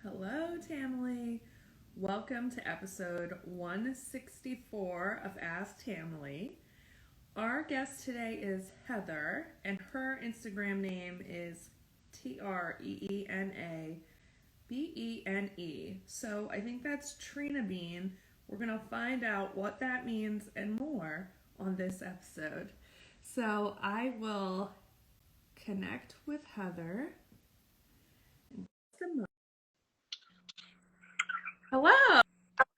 Hello, Tamily. Welcome to episode 164 of Ask Tamily. Our guest today is Heather, and her Instagram name is TreenaBene. So I think that's Trina Bean. We're going to find out what that means and more on this episode. So I will connect with Heather. Hello.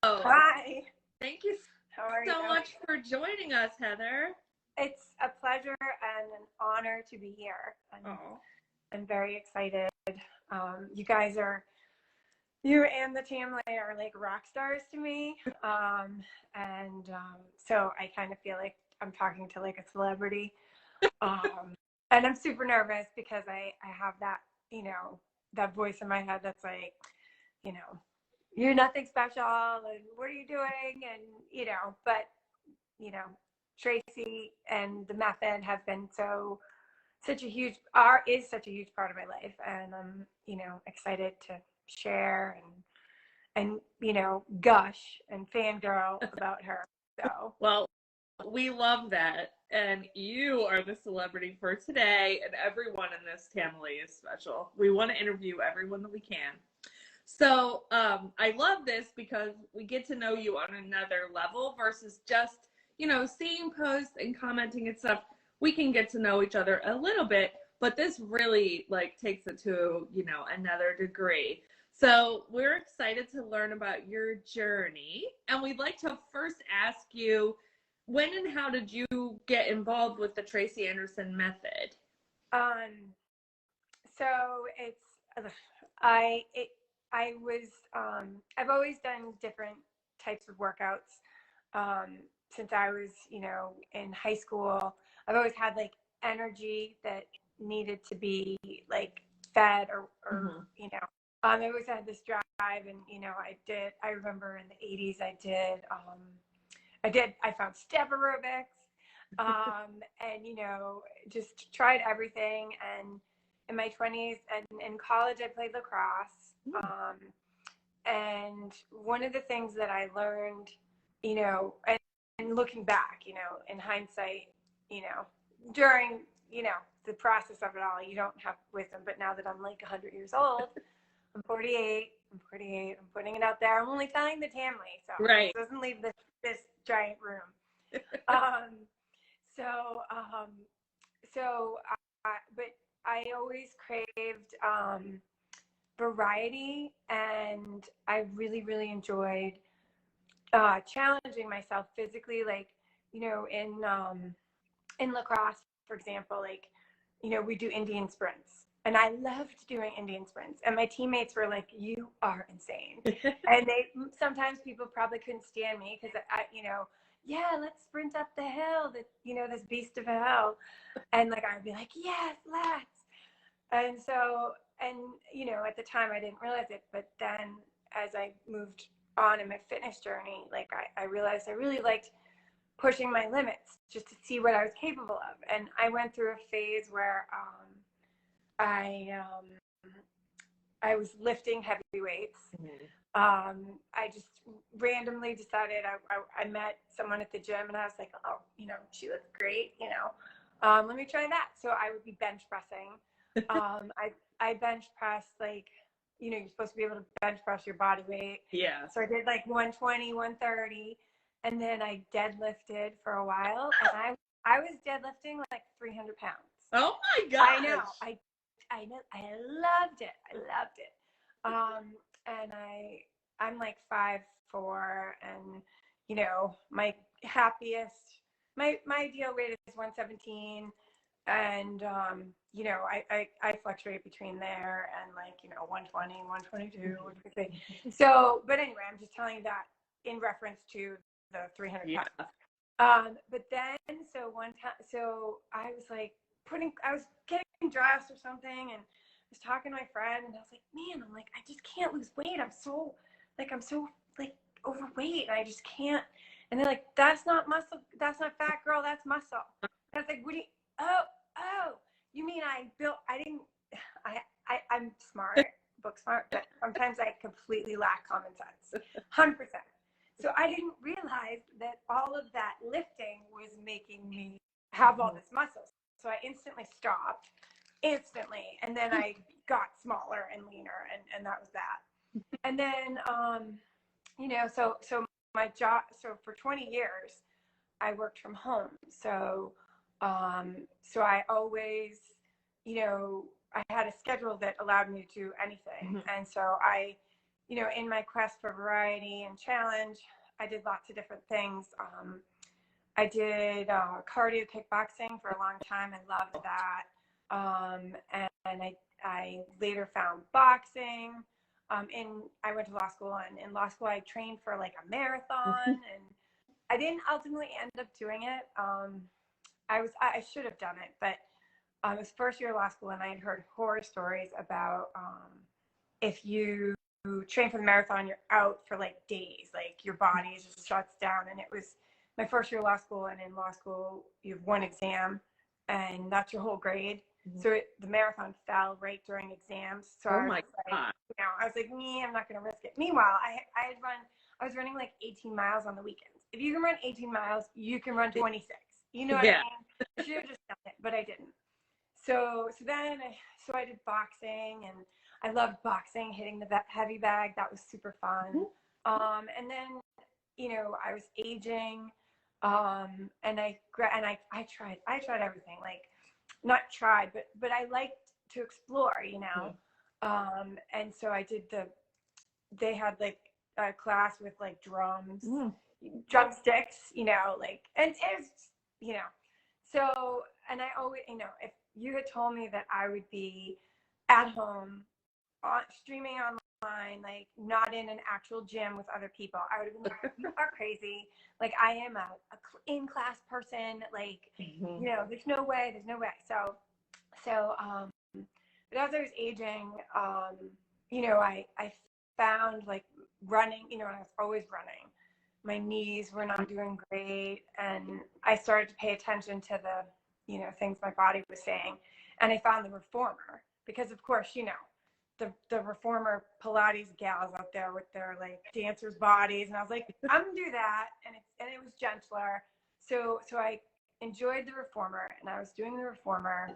Hi. Thank you How are so you? much for joining us, Heather. It's a pleasure and an honor to be here. I'm very excited. You and the Tamily are like rock stars to me. So I kind of feel like I'm talking to like a celebrity. And I'm super nervous because I have that, that voice in my head that's like, you know, you're nothing special and what are you doing? And, but Tracy and the method have been such a huge part of my life, and I'm excited to share and gush and fangirl about her. So Well, we love that, and you are the celebrity for today, and everyone in this family is special. We want to interview everyone that we can. So I love this because we get to know you on another level versus just seeing posts and commenting and stuff. We can get to know each other a little bit, but this really takes it to another degree. So we're excited to learn about your journey, and we'd like to first ask you, when and how did you get involved with the Tracy Anderson method? um so it's I it I was I've always done different types of workouts since I was in high school. I've always had like energy that needed to be like fed or I always had this drive, and I remember in the 80s I found step aerobics, and just tried everything. And in my 20s and in college I played lacrosse. And one of the things that I learned, and looking back, in hindsight, during, the process of it all, you don't have wisdom. But now that I'm like 100 years old, I'm 48. I'm putting it out there. I'm only telling the Tamily, so Right. it doesn't leave this giant room. um, so, um, but I always craved variety, and I really, really enjoyed challenging myself physically, like in lacrosse, for example, like we do Indian sprints, and I loved doing Indian sprints, and my teammates were like, "You are insane," and sometimes people probably couldn't stand me because yeah, let's sprint up the hill, this beast of a hill, and like I'd be like, "Yes, let's." And so, and at the time I didn't realize it, but then as I moved on in my fitness journey, like I realized I really liked pushing my limits just to see what I was capable of. And I went through a phase where I I was lifting heavy weights. I just randomly decided I met someone at the gym, and I was like, oh, she looks great, let me try that. So I would be bench pressing. I bench pressed, like, you're supposed to be able to bench press your body weight. Yeah. So I did like 120, 130, and then I deadlifted for a while, and I was deadlifting like 300 pounds. Oh my gosh. I know. I know. I loved it. And I'm like 5'4", and my ideal weight is 117, and I fluctuate between there and like 120, 122, 150. So, but anyway, I'm just telling you that in reference to the 300 pounds. Yeah. But then, so one time, so I was like I was getting dressed or something, and I was talking to my friend, and I was like, man, I'm like, I just can't lose weight. I'm so overweight, and I just can't. And they're like, that's not muscle. That's not fat, girl. That's muscle. And I was like, what do you, oh, you mean I'm smart, book smart, but sometimes I completely lack common sense. 100%. So I didn't realize that all of that lifting was making me have all this muscle. So I instantly stopped, and then I got smaller and leaner, and that was that. And then, so my job, so for 20 years, I worked from home. So I always, I had a schedule that allowed me to do anything. And so in my quest for variety and challenge, I did lots of different things. I did cardio kickboxing for a long time. I loved that. And I later found boxing. I went to law school, and in law school, I trained for like a marathon, and I didn't ultimately end up doing it. I should have done it, but it was first year of law school, and I had heard horror stories about if you train for the marathon, you're out for like days, like your body just shuts down. And it was my first year of law school, and in law school, you have one exam, and that's your whole grade. So the marathon fell right during exams. So I was like, I'm not going to risk it. Meanwhile, I was running like 18 miles on the weekends. If you can run 18 miles, you can run 26. You know what I mean? I should have just done it, but I didn't. So I did boxing, and I loved boxing, hitting the heavy bag. That was super fun. And then, I was aging, and I tried everything. Like, not tried, but I liked to explore, and so I did they had like a class with like drumsticks, and it was, so, and I always, if you had told me that I would be at home streaming online, like not in an actual gym with other people, I would have been like, you are crazy. Like, I am a in-class person. Like, there's no way. So, but as I was aging, I found like running, and I was always running. My knees were not doing great, and I started to pay attention to the, things my body was saying. And I found the reformer, because of course, the reformer Pilates gals out there with their like dancers' bodies, and I was like, I'm gonna do that, and it was gentler. So I enjoyed the reformer, and I was doing the reformer.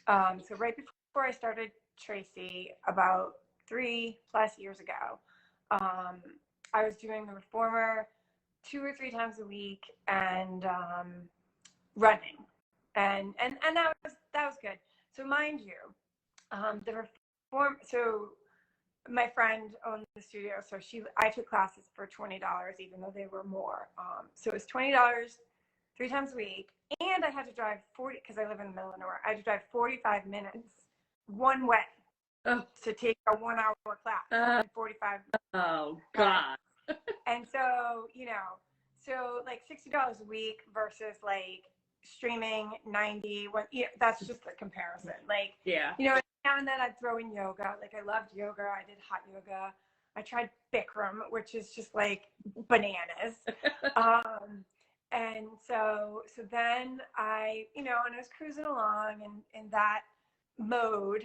So right before I started Tracy, about 3+ years ago, I was doing the reformer 2 or 3 times a week, and running, and that was good. So mind you, the reform. So my friend owned the studio, so I took classes for $20, even though they were more. So it was $20 3 times a week, and I had to drive 40, because I live in the middle of nowhere. I had to drive 45 minutes one way to take a 1-hour class. 45. Oh God. And so, so like $60 a week versus like streaming 90. That's just a comparison. Like, now and then I'd throw in yoga. Like, I loved yoga. I did hot yoga. I tried Bikram, which is just like bananas. And so then I, and I was cruising along in that mode,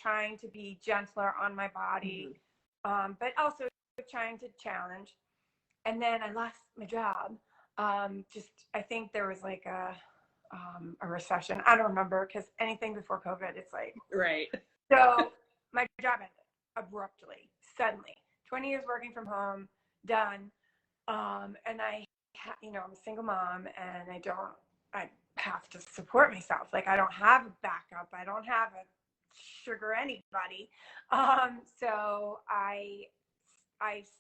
trying to be gentler on my body, but also trying to challenge. And then I lost my job. I think there was like a recession. I don't remember, because anything before COVID, it's like, right. So my job ended abruptly, suddenly. 20 years working from home, done. And I'm a single mom, and I have to support myself. Like, I don't have a backup. I don't have a sugar anybody. So I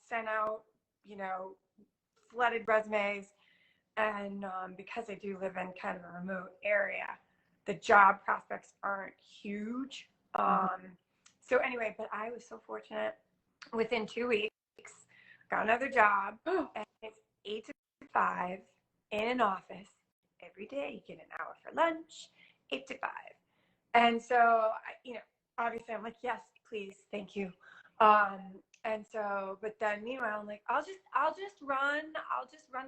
sent out, flooded resumes. And because I do live in kind of a remote area, the job prospects aren't huge. So anyway, but I was so fortunate. Within 2 weeks, got another job, and it's 8 to 5 in an office every day. You get an hour for lunch, 8 to 5. And so, obviously I'm like, yes, please, thank you. And so, but then meanwhile, I'm like, I'll just run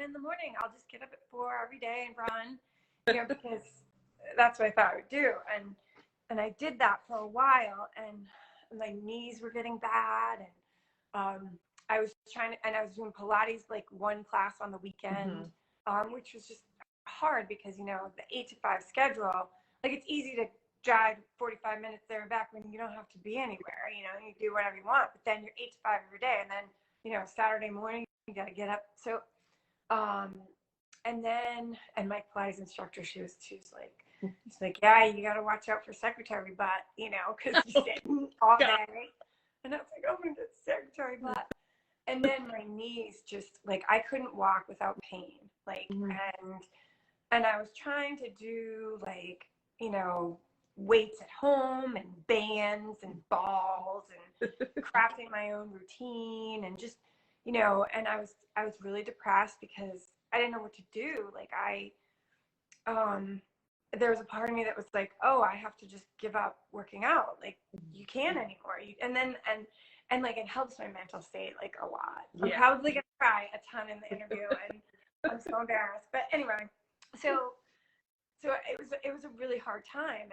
in the morning. I'll just get up at 4 every day and run, because that's what I thought I would do. And I did that for a while, and my knees were getting bad, and I was I was doing Pilates like one class on the weekend, which was just hard because, you know, the 8 to 5 schedule, like it's easy to drive 45 minutes there and back when you don't have to be anywhere, you know, you do whatever you want, but then you're 8 to 5 every day, and then, you know, Saturday morning you got to get up. So and my Pilates instructor, she's like, yeah, you got to watch out for secretary butt, you know, because you're sitting all day. And I was like, oh, I'm gonna get secretary butt. And then my knees just, like, I couldn't walk without pain, like, and I was trying to do, like, you know, weights at home and bands and balls and crafting my own routine, and just, you know, and I was really depressed because I didn't know what to do. Like, there was a part of me that was like, oh, I have to just give up working out. Like, you can't anymore. And like, it helps my mental state, like, a lot. I'm probably going to cry a ton in the interview, and I'm so embarrassed. But anyway, so it was a really hard time.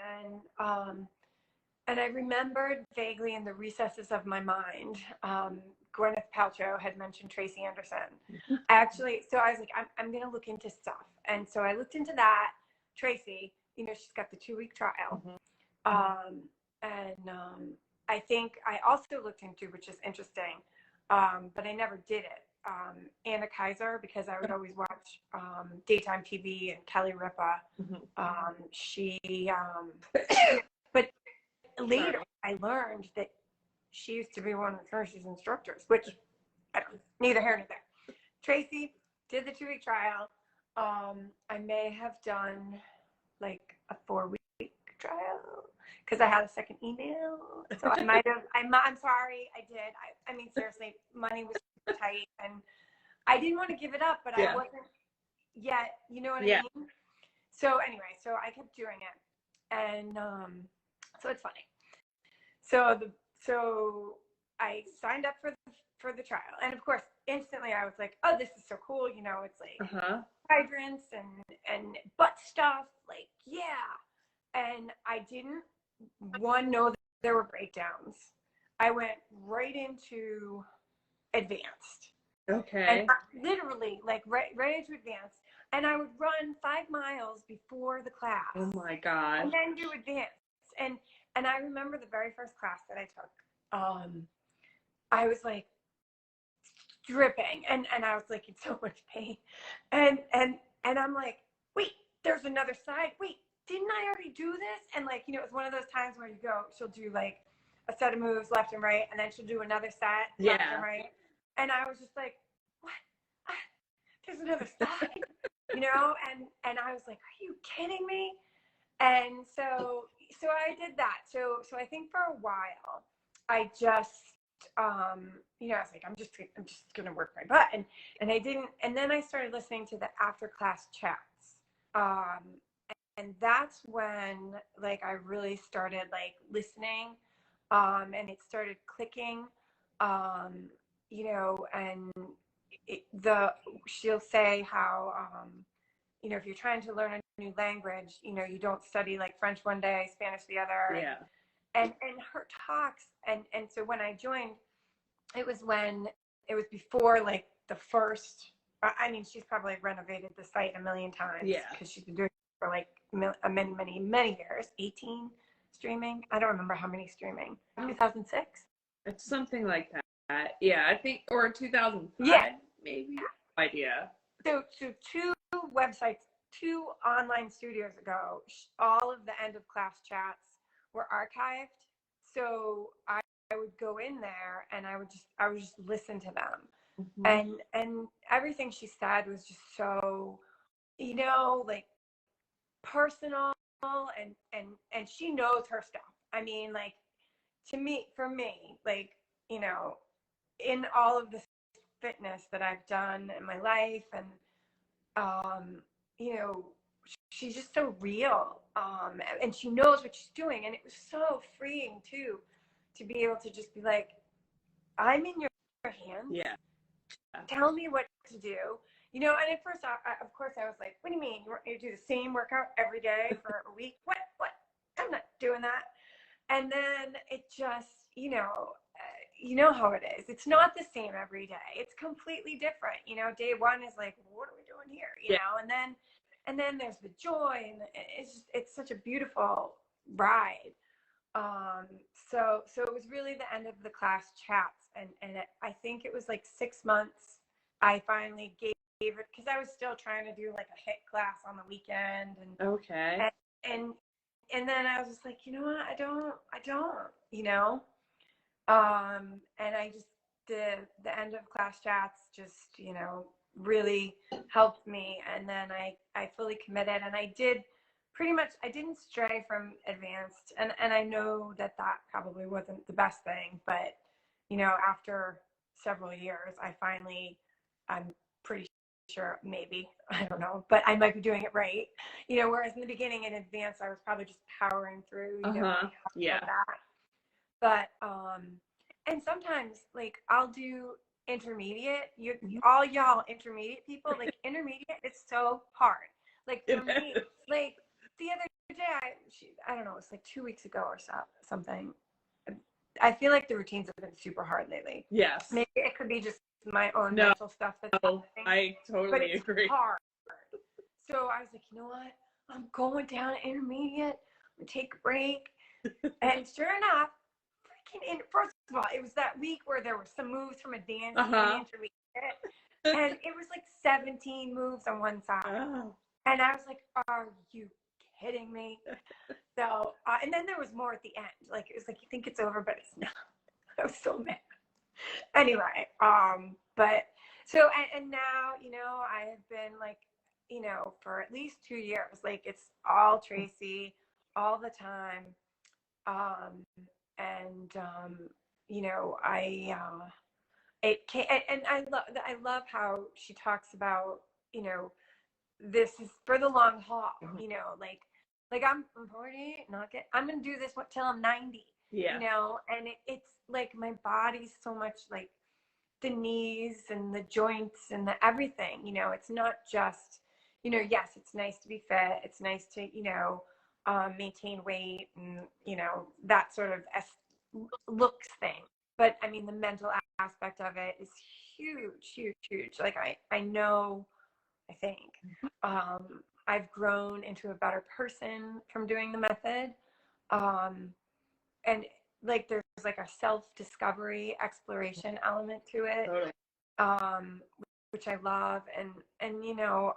And I remembered vaguely in the recesses of my mind, Gwyneth Paltrow had mentioned Tracy Anderson. So I was like, I'm going to look into stuff. And so I looked into that. Tracy, you know, she's got the 2-week trial. I think I also looked into, which is interesting, but I never did it, Anna Kaiser, because I would always watch daytime TV and Kelly Ripa. But later I learned that she used to be one of Tracy's instructors, which I don't, neither here nor there. Tracy did the 2-week trial. I may have done like a 4-week trial because I had a second email. So I might have, I'm sorry, I did. I mean, seriously, money was tight and I didn't want to give it up, but I wasn't yet, you know what I mean? So anyway, so I kept doing it. And so it's funny. So I signed up for the trial. And of course, instantly I was like, oh, this is so cool. You know, it's like hydrants and butt stuff. Like, yeah. And I didn't, know that there were breakdowns. I went right into advanced. Okay. And literally, like, right into advanced. And I would run 5 miles before the class. Oh my gosh. And then do advanced. And I remember the very first class that I took. I was like dripping, and I was like in so much pain. And I'm like, wait, there's another side. Wait, didn't I already do this? And like, you know, it was one of those times where you go, she'll do like a set of moves left and right, and then she'll do another set left and right. And I was just like, what? There's another side, you know? And I was like, are you kidding me? And so I did that. So I think for a while, I just, you know, I was like, I'm just going to work my butt. And I didn't. And then I started listening to the after class chats. And that's when, like, I really started like listening, and it started clicking, you know, and she'll say how, you know, if you're trying to learn a new language, you know, you don't study like French one day, Spanish the other. Yeah. And her talks. And so when I joined, it was before like the first, I mean, she's probably renovated the site a million times. Yeah. Because she's been doing it for like many years. 18 streaming. I don't remember how many streaming. 2006? It's something like that. Yeah, I think, or 2005, maybe. No idea. So 2 websites, 2 online studios ago, all of the end of class chats were archived. So I would go in there and I would just listen to them. And everything she said was just so, you know, like personal, and she knows her stuff. I mean, like, for me, like, you know, in all of the fitness that I've done in my life, and you know, she's just so real, and she knows what she's doing, and it was so freeing too, to be able to just be like, I'm in your hands. Yeah. Tell me what to do, you know. And at first, of course, I was like, what do you mean? You want me to do the same workout every day for a week? What? I'm not doing that. And then it just, you know how it is. It's not the same every day. It's completely different. Day one is like, what are we doing here? And then there's the joy, and it's such a beautiful ride. So it was really the end of the class chats, and I think it was like 6 months. I finally gave it, because I was still trying to do like a HIT class on the weekend, and then I was just like, you know what, I don't, and I just, the end of class chats just, really helped me. And then I fully committed, and I did pretty much, I didn't stray from advanced, and I know that probably wasn't the best thing, but after several years, I'm pretty sure, maybe, I don't know, but I might be doing it right, whereas in the beginning in advanced, I was probably just powering through, Yeah. that. But and sometimes, like, I'll do intermediate. All y'all intermediate people, like, intermediate, it's so hard. Like, for me, like, the other day, I don't know, it's like 2 weeks ago or something. I feel like the routines have been super hard lately. Yes. Maybe it could be just my own mental stuff that's happening. I totally agree. Hard. So I was like, you know what? I'm going down to intermediate. I'm gonna take a break. And sure enough, first of all, it was that week where there were some moves from advanced and intermediate, and it was like 17 moves on one side. And I was like, are you kidding me? So, and then there was more at the end. Like, it was like, you think it's over, but it's not. I was so mad. Anyway, but so, and now, I have been like, for at least 2 years, like, it's all Tracy all the time. I love how she talks about, this is for the long haul, like I'm 40, I'm gonna do this till I'm 90, and it's like my body's so much like the knees and the joints and the everything, it's not just, yes, it's nice to be fit, it's nice to, maintain weight and, that sort of looks thing. But I mean, the mental aspect of it is huge, huge, huge. Like I know, I think, I've grown into a better person from doing the method. And like, there's like a self-discovery exploration element to it. Totally. Which I love. And,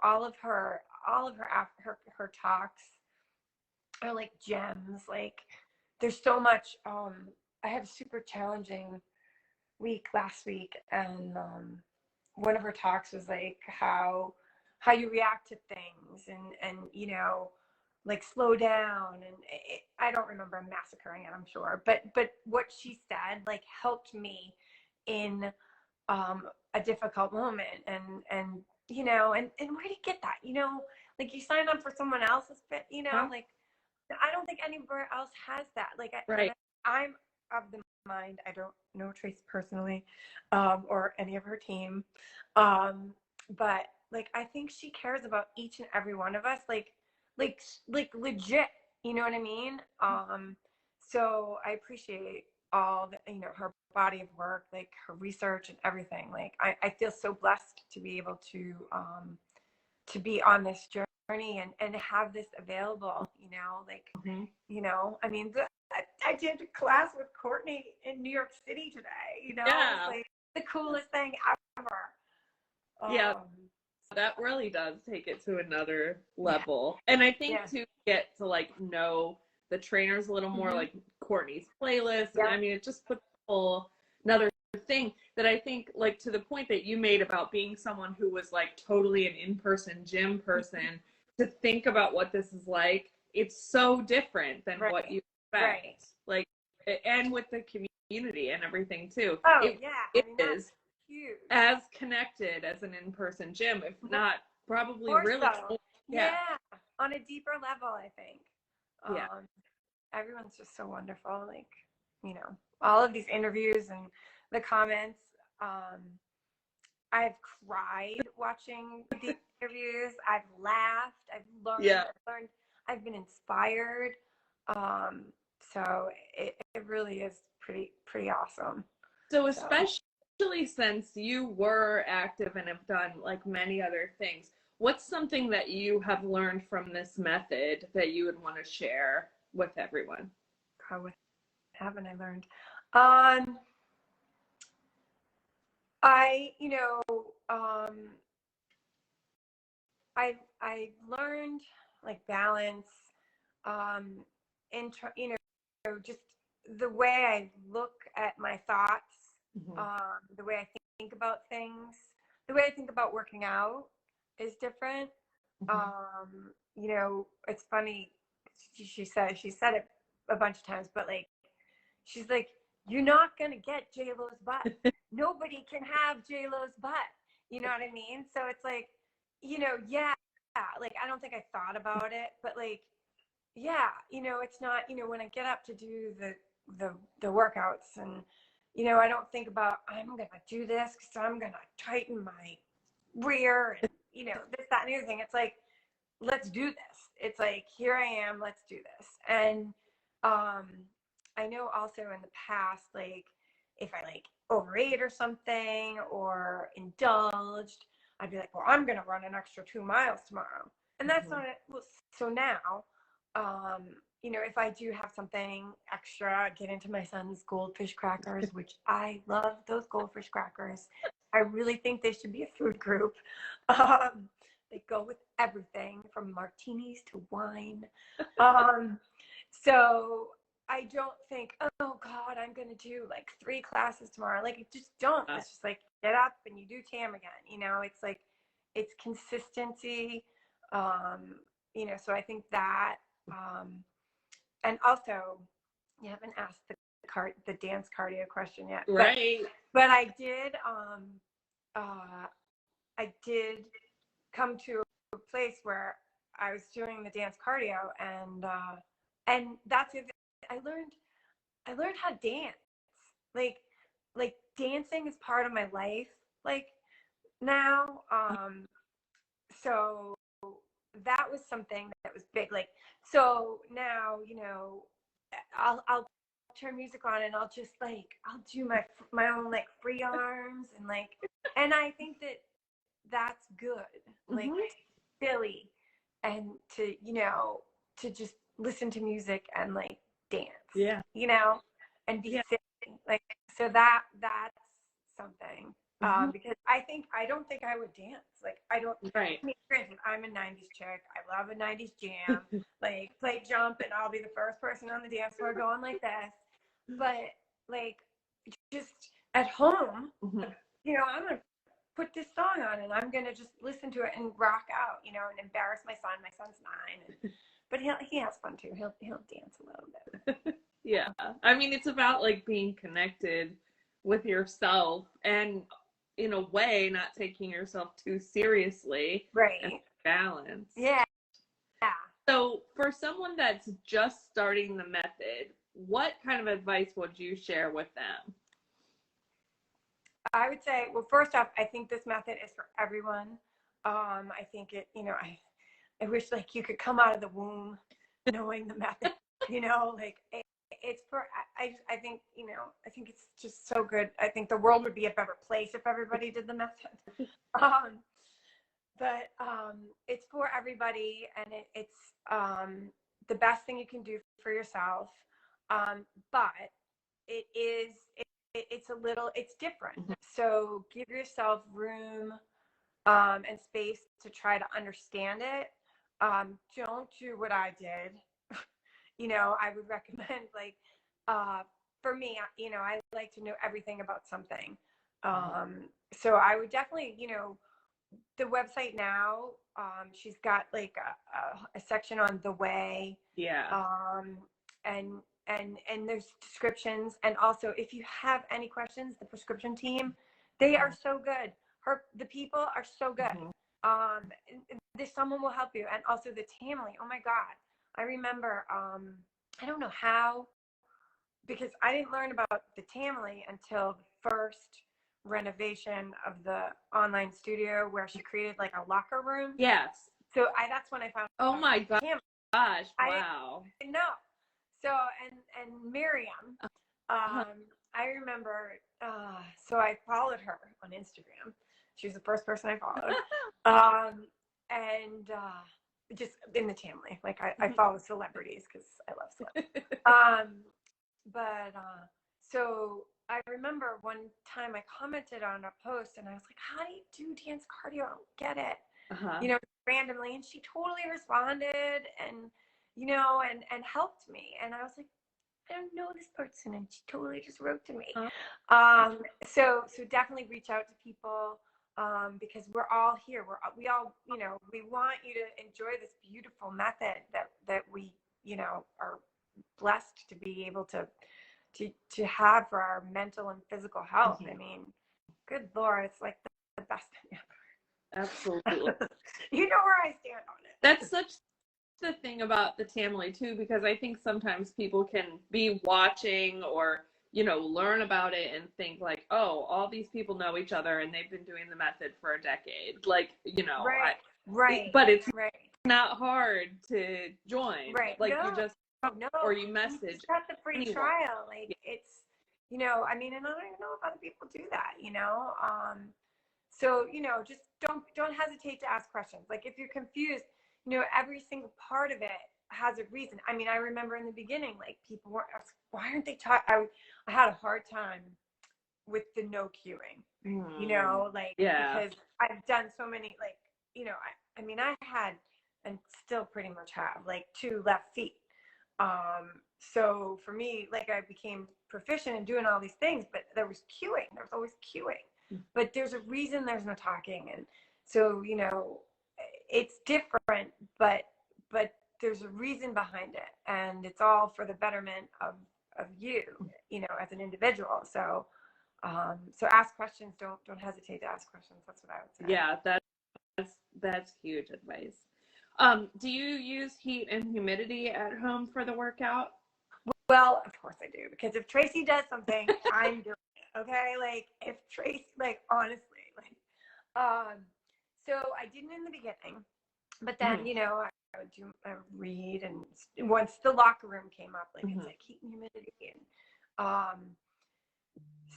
all of her talks are like gems. Like, there's so much. I had a super challenging week last week, and one of her talks was like how you react to things, and like, slow down. And I don't remember, I'm massacring it, I'm sure, but what she said like helped me in a difficult moment. And where do you get that? Like, you sign up for someone else's fit, like, I don't think anywhere else has that. Like, I'm of the mind, I don't know Tracy personally, or any of her team, but like, I think she cares about each and every one of us, like legit, you know what I mean? So I appreciate all the, her body of work, like her research and everything. Like, I feel so blessed to be able to be on this journey and have this available, like, I mean, I did a class with Courtney in New York City today, Yeah. like the coolest thing ever. Yeah, that really does take it to another level. And I think to get to like know the trainers a little more, like Courtney's playlist. And I mean, it just puts a whole another thing that I think, like, to the point that you made about being someone who was like totally an in-person gym person, to think about what this is like, it's so different than what you expect. Like, and with the community and everything too. It is huge. As connected as an in-person gym, if not probably more really so. On a deeper level, I think. Everyone's just so wonderful. Like, all of these interviews and the comments. I've cried watching the interviews. I've laughed. I've learned. I've been inspired. So it really is pretty awesome. So especially since you were active and have done like many other things, what's something that you have learned from this method that you would want to share with everyone? What haven't I learned? I learned like balance, just the way I look at my thoughts, the way I think about things, the way I think about working out is different. It's funny. She said it a bunch of times, but like, she's like, you're not gonna get J-Lo's butt. Nobody can have J-Lo's butt. You know what I mean? So it's like, yeah, like I don't think I thought about it, but like, yeah, it's not, when I get up to do the workouts and, I don't think about, I'm gonna do this because I'm gonna tighten my rear and, this, that, and the other thing. It's like, let's do this. It's like, here I am, let's do this. And I know also in the past, like if I like overate or something or indulged, I'd be like, well, I'm gonna run an extra 2 miles tomorrow. And that's not it. Well, so now, if I do have something extra, get into my son's goldfish crackers, which I love those goldfish crackers. I really think they should be a food group. They go with everything from martinis to wine. So I don't think, oh God, I'm going to do like 3 classes tomorrow. Like, just don't. It's just like, get up and you do TAM again. It's like, it's consistency. So I think that, and also you haven't asked the dance cardio question yet. Right. But I did come to a place where I was doing the dance cardio, and that's it. I learned how to dance. Like dancing is part of my life. Like now, so that was something that was big. Like, so now, I'll turn music on and I'll just like, I'll do my own like free arms and like, and I think that's good. Like silly, and to just listen to music and like dance. Yeah. And be silly. Like, so that's something. Because I don't think I would dance. Like, I don't. Right. I mean, granted, I'm a '90s chick. I love a '90s jam. Like, play jump, and I'll be the first person on the dance floor going like this. But like, just at home, I'm gonna put this song on, and I'm gonna just listen to it and rock out, and embarrass my son. My son's 9, but he has fun too. He'll dance a little bit. Yeah, I mean, it's about like being connected with yourself and in a way not taking yourself too seriously, right? And balance. Yeah. So for someone that's just starting the method, what kind of advice would you share with them? I would say, well, first off, I think this method is for everyone. I think it, I wish like you could come out of the womb knowing the method, like it's for, I think, I think it's just so good. I think the world would be a better place if everybody did the method. But it's for everybody, and it's the best thing you can do for yourself. But it's different. So give yourself room and space to try to understand it. Don't do what I did. I would recommend, like, for me, I like to know everything about something. So I would definitely, the website now, she's got like a section on the way. Yeah. And there's descriptions. And also, if you have any questions, the prescription team, they are so good. The people are so good. Someone will help you. And also the Tamily, oh my God. I remember, I don't know how, because I didn't learn about the Tamily until the first renovation of the online studio where she created like a locker room. Yes. So that's when I found. Oh my gosh! Wow. I didn't know. So, and Miriam, I remember, so I followed her on Instagram. She was the first person I followed. And just in the Tamily, like I follow celebrities because I love celebrities. So I remember one time I commented on a post and I was like, how do you do dance cardio? I don't get it. You know, randomly. And she totally responded and, you know, and helped me. And I was like, I don't know this person. And she totally just wrote to me. So definitely reach out to people. Because we're all here. We all, you know, we want you to enjoy this beautiful method that we, you know, are blessed to be able to have for our mental and physical health. I mean, good Lord, it's like the best thing ever. Absolutely. You know where I stand on it. That's such the thing about the Tamily too, because I think sometimes people can be watching or, you know, learn about it and think like, oh, all these people know each other and they've been doing the method for a decade. Like, you know, right. But it's not hard to join. Right. Like you just, or you message. You just got the free trial. Like it's, you know, I mean, and I don't even know if other people do that, you know? So, you know, just don't hesitate to ask questions. Like if you're confused, you know, every single part of it has a reason. I mean, I remember in the beginning, like people were, why aren't they talking? I had a hard time with the no cueing, you know, like, because I've done so many, like, you know, I mean, I had, and still pretty much have, like 2 left feet. So for me, like I became proficient in doing all these things, but there was cueing. There was always cueing, but there's a reason there's no talking. And so, you know, it's different, but there's a reason behind it, and it's all for the betterment of you, you know, as an individual. So, so ask questions. Don't hesitate to ask questions. That's what I would say. Yeah, that's huge advice. Do you use heat and humidity at home for the workout? Well, of course I do, because if Tracy does something, I'm doing it. Okay, like if Tracy, like honestly, like, so I didn't in the beginning, but then you know I would do a read, and once the locker room came up, like it's like heat and humidity, and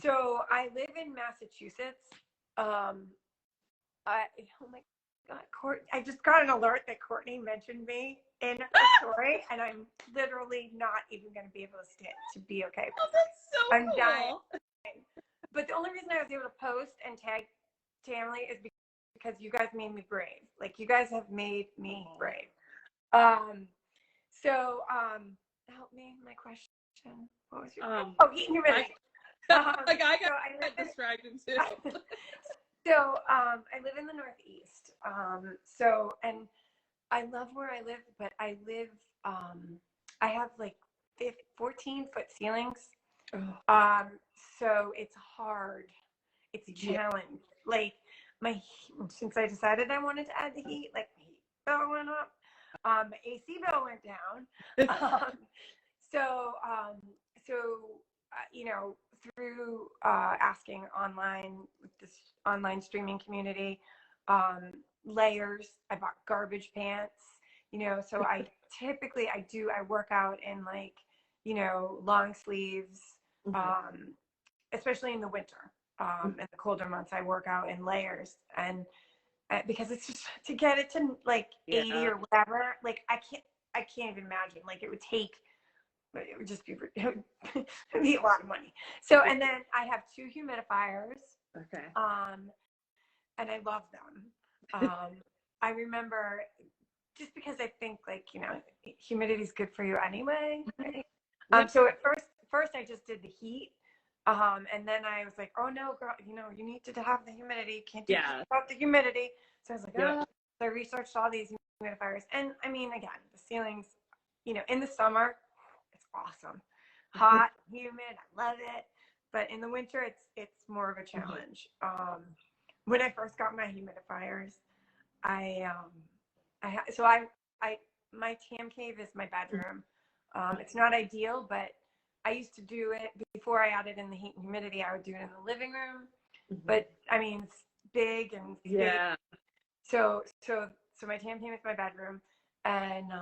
so I live in Massachusetts. Oh my God, I just got an alert that Courtney mentioned me in her story, and I'm literally not even going to be able to be okay. Oh, that's so I'm cool. dying. But the only reason I was able to post and tag Tamily is because you guys made me brave. Like you guys have made me brave. So help me. My question. What was your heat and humidity. Like I got distracted too. So I live in the Northeast. So, and I love where I live, but I live, I have like 14-foot ceilings. So it's hard. It's a challenge. Like since I decided I wanted to add the heat, like my heat bill went up, my AC bill went down. So, you know, through asking online with this online streaming community, layers, I bought garbage pants, you know, so I work out in like, you know, long sleeves, especially in the winter. In the colder months, I work out in layers, and because it's just to get it to like 80 or whatever, like I can't even imagine. Like it would just be it would be a lot of money. So, and then I have 2 humidifiers. Okay. And I love them. I remember, just because I think like, you know, humidity is good for you anyway. Right? So at first I just did the heat. And then I was like, oh no, girl, you know, you need to have the humidity. You can't do without the humidity. So I was like, so I researched all these humidifiers. And I mean, again, the ceilings, you know, in the summer, it's awesome. Hot, humid, I love it. But in the winter, it's more of a challenge. When I first got my humidifiers, my Tam cave is my bedroom. It's not ideal, but I used to do it before I added in the heat and humidity. I would do it in the living room, but I mean, it's big and big. So my Tam cave is my bedroom, and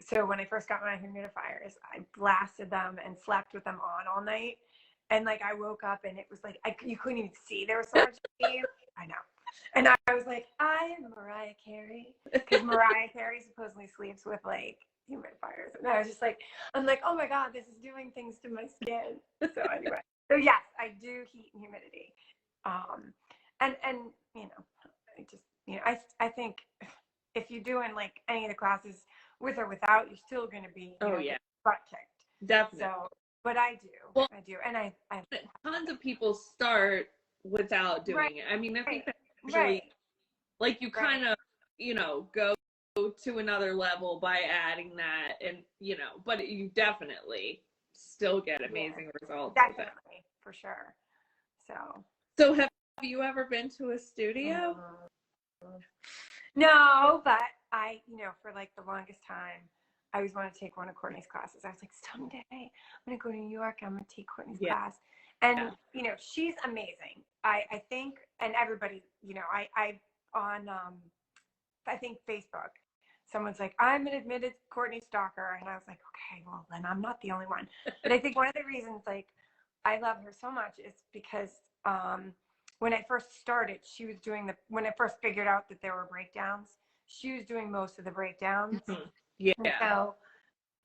so when I first got my humidifiers, I blasted them and slept with them on all night. And like I woke up and it was like you couldn't even see there was so much steam. I know. And I was like, I am Mariah Carey, because Mariah Carey supposedly sleeps with like humidifiers. And I was just like, I'm like, oh my God, this is doing things to my skin. So anyway, so yes, I do heat and humidity. And you know, I just, you know, I think if you're doing like any of the classes with or without, you're still going to be, butt kicked. Definitely. So, but I do. Well, I do. And I tons of people start without doing it. I mean, I think that's usually, like, you kind of, you know, go to another level by adding that, and, you know, but you definitely still get amazing results. Definitely, for sure. So have you ever been to a studio? No, but I, you know, for like the longest time, I always wanted to take one of Courtney's classes. I was like, someday I'm going to go to New York. I'm going to take Courtney's class. And, you know, she's amazing. I think, and everybody, you know, I on, I think Facebook, someone's like, I'm an admitted Courtney stalker. And I was like, okay, well, then I'm not the only one. But I think one of the reasons, like, I love her so much is because when I first started, she was doing when I first figured out that there were breakdowns, she was doing most of the breakdowns. Mm-hmm. Yeah. And so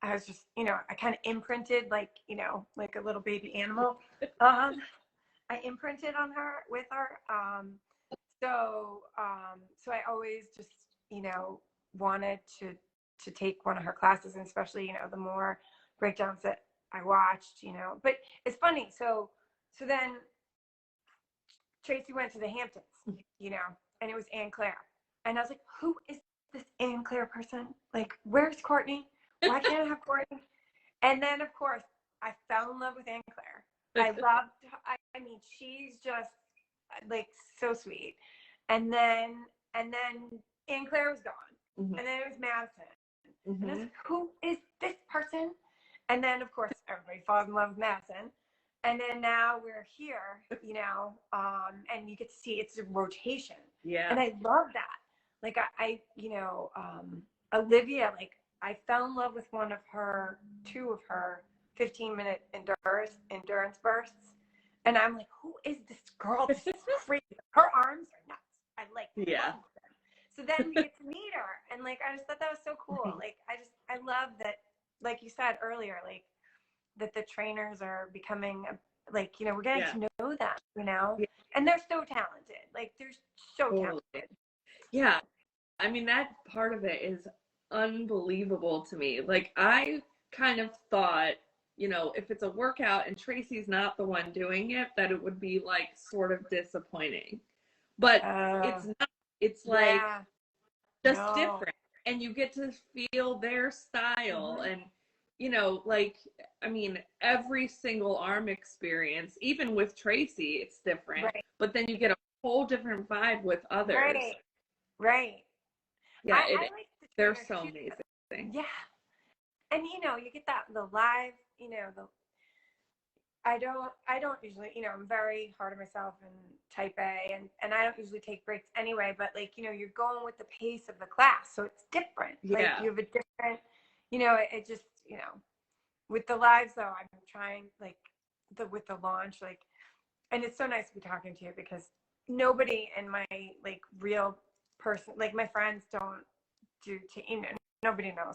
I was just, you know, I kind of imprinted like, you know, like a little baby animal. I imprinted on her with her. So I always just, you know, wanted to take one of her classes, and especially, you know, the more breakdowns that I watched, you know. But it's funny. So then Tracy went to the Hamptons, you know, and it was Anne Claire. And I was like, who is this Anne Claire person? Like, where's Courtney? Why can't I have Courtney? And then, of course, I fell in love with Anne Claire. I loved, I mean, she's just like so sweet. And then Anne Claire was gone. Mm-hmm. And then it was Madison. Mm-hmm. And I was like, who is this person? And then, of course, everybody falls in love with Madison. And then now we're here, you know, and you get to see it's a rotation. Yeah. And I love that. Like I you know, Olivia, like I fell in love with two of her 15-minute endurance bursts. And I'm like, who is this girl? This is crazy. Her arms are nuts. I like them. So then we get to meet her. And like, I just thought that was so cool. Like, I love that, like you said earlier, like that the trainers are becoming like, you know, we're getting to know them, you know, and they're so talented. Like they're so talented. Yeah. I mean, that part of it is unbelievable to me. Like I kind of thought, you know, if it's a workout and Tracy's not the one doing it, that it would be like sort of disappointing. But it's not. It's like just different. And you get to feel their style. Mm-hmm. And, you know, like, I mean, every single arm experience, even with Tracy, it's different. Right. But then you get a whole different vibe with others. Right. Yeah, I like they're so amazing. Yeah. And, you know, you get the live, you know, I don't usually, you know, I'm very hard on myself and type A, and I don't usually take breaks anyway, but like, you know, you're going with the pace of the class. So it's different. Yeah. Like you have a different, you know, it just, you know, with the lives though, I'm trying like with the launch, like, and it's so nice to be talking to you because nobody in my like real person, like my friends don't do, you know, nobody knows.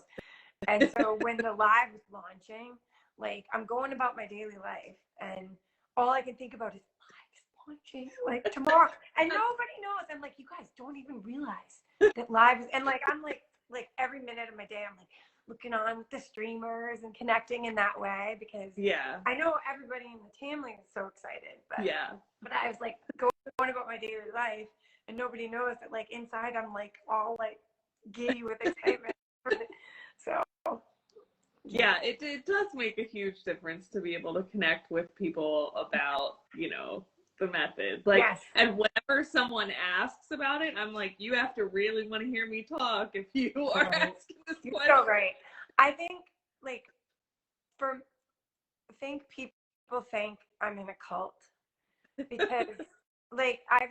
And so when the live was launching, like I'm going about my daily life and all I can think about is live launching like tomorrow. And nobody knows. I'm like, you guys don't even realize that live is, and like I'm like every minute of my day I'm like looking on with the streamers and connecting in that way because I know everybody in the Tamily is so excited. But but I was like going about my daily life and nobody knows that like inside I'm like all like giddy with excitement. So yeah, it does make a huge difference to be able to connect with people about, you know, the method. Like, and whenever someone asks about it, I'm like, you have to really want to hear me talk if you are asking this question. So great. I think, like, people think I'm in a cult because, like, I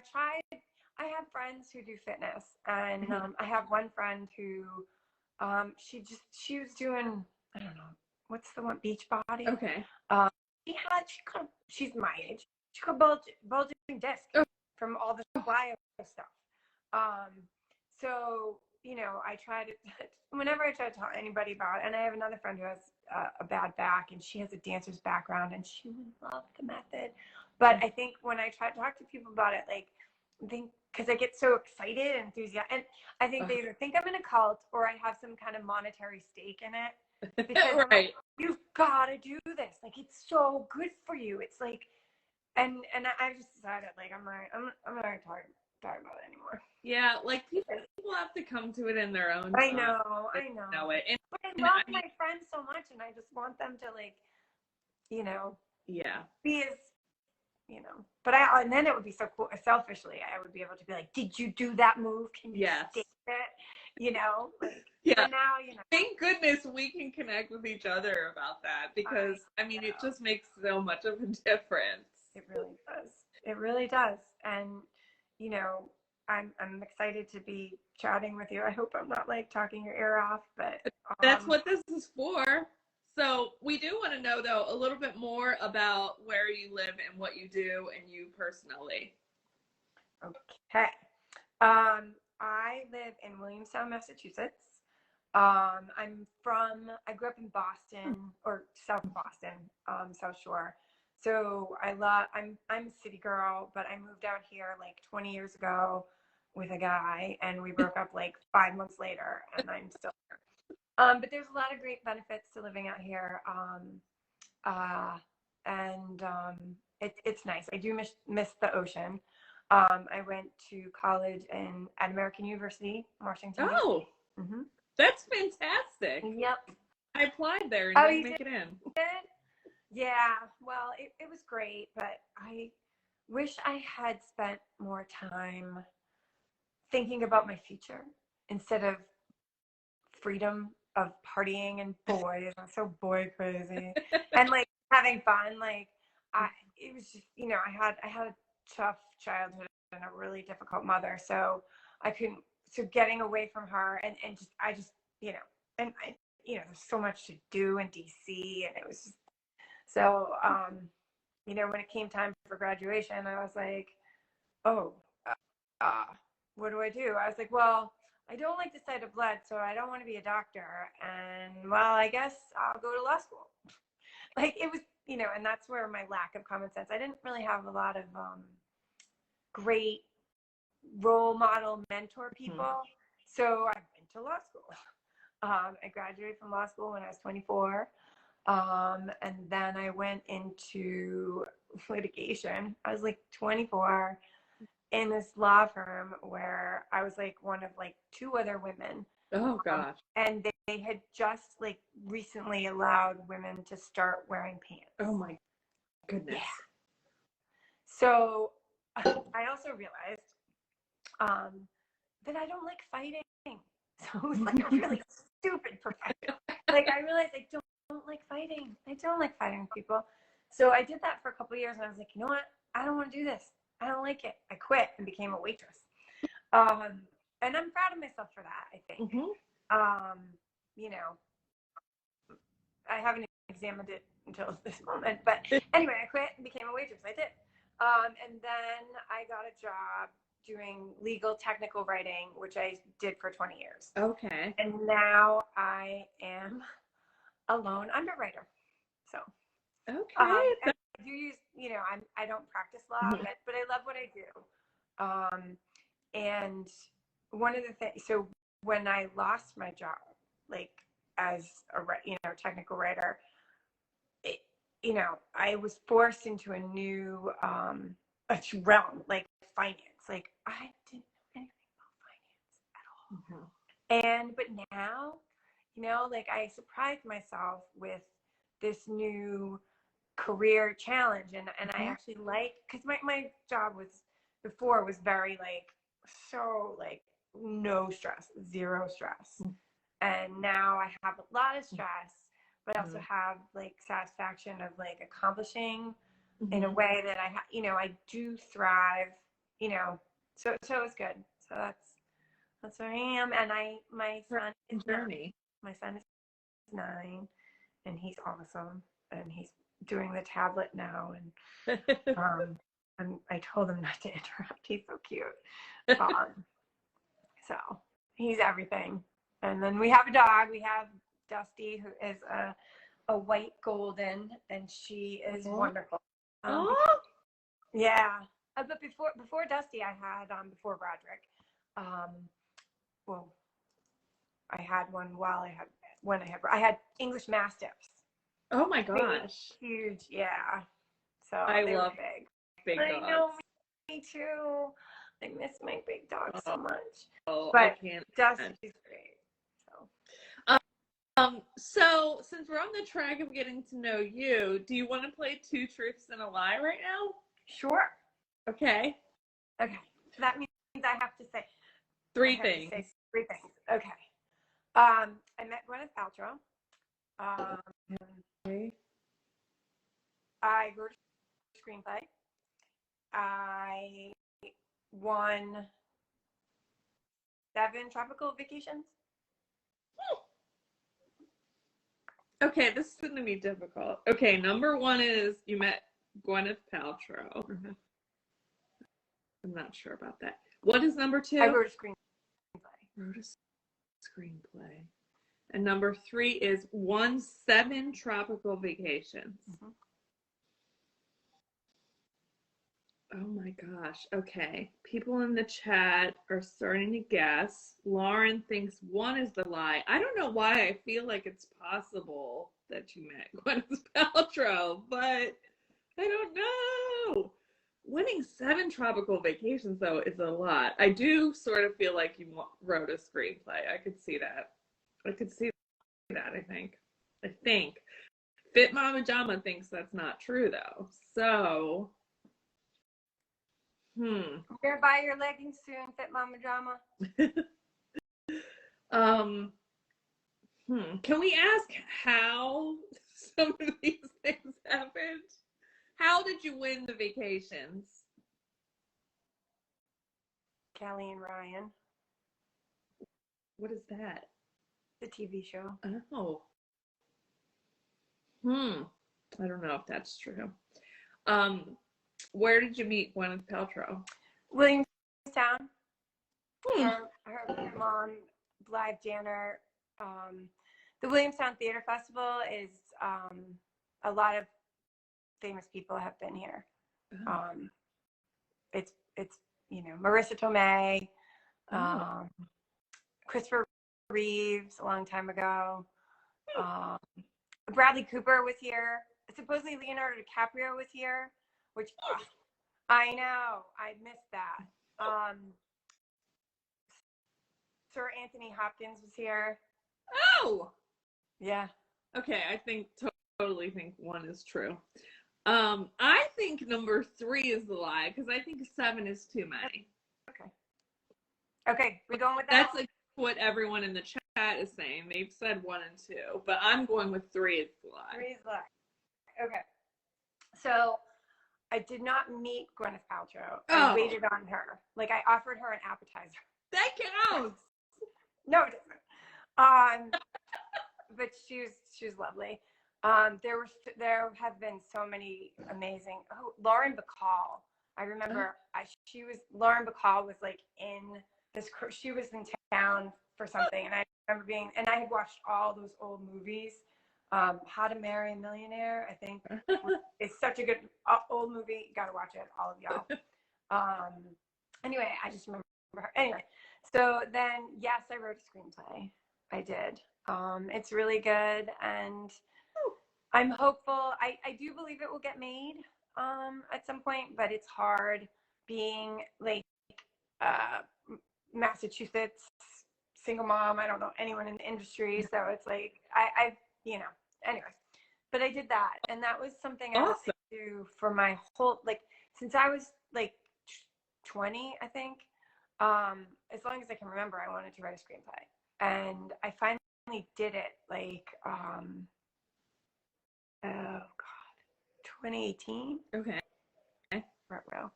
have friends who do fitness, and I have one friend who She was doing, I don't know, what's the one, beach body. Okay. She's my age. She got bulging disc from all the bio stuff. So, you know, I try to, whenever I try to tell anybody about it, and I have another friend who has a bad back, and she has a dancer's background, and she would love the method. But I think when I try to talk to people about it, like, because I get so excited and enthusiastic, and I think they either think I'm in a cult or I have some kind of monetary stake in it. Because I'm like, you've got to do this. Like, it's so good for you. It's like, and I've just decided, like, I'm not gonna talk about it anymore. Yeah, like people have to come to it in their own time. I know it. And, but I love my friends so much, and I just want them to, like, you know, be as, you know. But and then it would be so cool. Selfishly, I would be able to be like, "Did you do that move? Can you state it?" You know. Like, but now, you know. Thank goodness we can connect with each other about that, because I mean, it just makes so much of a difference. It really does. It really does. And, you know, I'm excited to be chatting with you. I hope I'm not, like, talking your ear off, but that's what this is for. So we do want to know, though, a little bit more about where you live and what you do, and you personally. Okay. I live in Williamstown, Massachusetts. I grew up in Boston, or South Boston, South Shore. So I'm a city girl, but I moved out here like 20 years ago with a guy, and we broke up like 5 months later, and I'm still here. But there's a lot of great benefits to living out here. It's nice. I do miss the ocean. I went to college at American University, Washington. Oh, that's fantastic. Yep. I applied there and didn't make it in. Yeah, well, it was great, but I wish I had spent more time thinking about my future instead of freedom of partying and boys. I'm so boy crazy. And, like, having fun. Like, it was just, you know, I had a tough childhood and a really difficult mother, so getting away from her and I just, you know, and you know, there's so much to do in DC, and it was just, so, you know, when it came time for graduation, I was like, oh, what do I do? I was like, well, I don't like the sight of blood, so I don't want to be a doctor. And, well, I guess I'll go to law school. Like, it was, you know, and that's where my lack of common sense. I didn't really have a lot of great role model mentor people. So I went to law school. I graduated from law school when I was 24. And then I went into litigation. I was like 24 in this law firm where I was like one of like 2 other women. Oh gosh. And they had just like recently allowed women to start wearing pants. Oh my goodness. Yeah. So I also realized that I don't like fighting. So it was like a really stupid profession. Like, I realized I don't like fighting. I don't like fighting with people. So I did that for a couple of years, and I was like, you know what? I don't want to do this. I don't like it. I quit and became a waitress. And I'm proud of myself for that, I think. You know, I haven't examined it until this moment. But anyway, I quit and became a waitress. I did. And then I got a job doing legal technical writing, which I did for 20 years. Okay. And now I am a loan underwriter. So, okay. And I do use, you know, I don't practice law, but I love what I do. And one of the things, so when I lost my job, like as a, you know, technical writer, you know, I was forced into a new realm, like finance. Like, I didn't know anything about finance at all. But now, you know, like, I surprised myself with this new career challenge, and I actually like, because my job before was very like, so like no stress, zero stress. And now I have a lot of stress, but I also have like satisfaction of like accomplishing in a way that you know, I do thrive, you know, so it's good. So That's where I am. And my son is journey. My son is 9, and he's awesome. And he's doing the tablet now. And I told him not to interrupt. He's so cute. So he's everything. And then we have a dog. We have Dusty, who is a white golden, and she is wonderful. Yeah. But before Dusty, I had before Broderick. Well, I had one I had English Mastiffs. Oh my gosh. Huge, yeah. So I love big dogs. I know, me too. I miss my big dog so much. But I can't. Dusty's great. So since we're on the track of getting to know you, do you want to play 2 truths and a lie right now? Sure. Okay. Okay. So that means I have to say 3 things. Okay. I met Gwyneth Paltrow. Okay. I wrote a screenplay. I won 7 tropical vacations. Okay, this is going to be difficult. Okay, number 1 is you met Gwyneth Paltrow. Mm-hmm. I'm not sure about that. What is number 2? I wrote a screenplay. And number 3 is won 7 tropical vacations. Mm-hmm. Oh my gosh. Okay. People in the chat are starting to guess. Lauren thinks 1 is the lie. I don't know why I feel like it's possible that you met Gwyneth Paltrow, but I don't know. Winning 7 tropical vacations, though, is a lot. I do sort of feel like you wrote a screenplay. I could see that. I think. Fit Mama Jama thinks that's not true, though. So... You're gonna buy your leggings soon, Fit Mama Drama. Can we ask how some of these things happened? How did you win the vacations? Kelly and Ryan. What is that? The TV show. Oh. I don't know if that's true. Where did you meet Gwyneth Paltrow? Williamstown. Her mom, Blythe Janner. The Williamstown Theater Festival is a lot of famous people have been here. It's Marissa Tomei, Christopher Reeves a long time ago. Bradley Cooper was here. Supposedly Leonardo DiCaprio was here, which I know, I missed that. Sir Anthony Hopkins was here. Oh! Yeah. Okay, I totally think 1 is true. I think number 3 is the lie, because I think 7 is too many. Okay, we going with that? That's like what everyone in the chat is saying. They've said 1 and 2, but I'm going with 3 is the lie. 3 is the lie. Okay. So I did not meet Gwyneth Paltrow. I waited on her. Like, I offered her an appetizer. That counts. No, it doesn't. But she was lovely. There have been so many amazing. Lauren Bacall. I remember Lauren Bacall was like in this. She was in town for something, and I remember and I had watched all those old movies. How to Marry a Millionaire, I think, is such a good old movie. You gotta watch it, all of y'all. Anyway, I just remember her. Anyway, so then, yes, I wrote a screenplay. I did. It's really good, and I'm hopeful. I do believe it will get made at some point, but it's hard being like Massachusetts single mom. I don't know anyone in the industry, so it's like anyway. But I did that, and that was something I wanted to do for my whole, like, since I was like 20, I think. As long as I can remember, I wanted to write a screenplay, and I finally did it. Like, 2018. Okay. Right, well.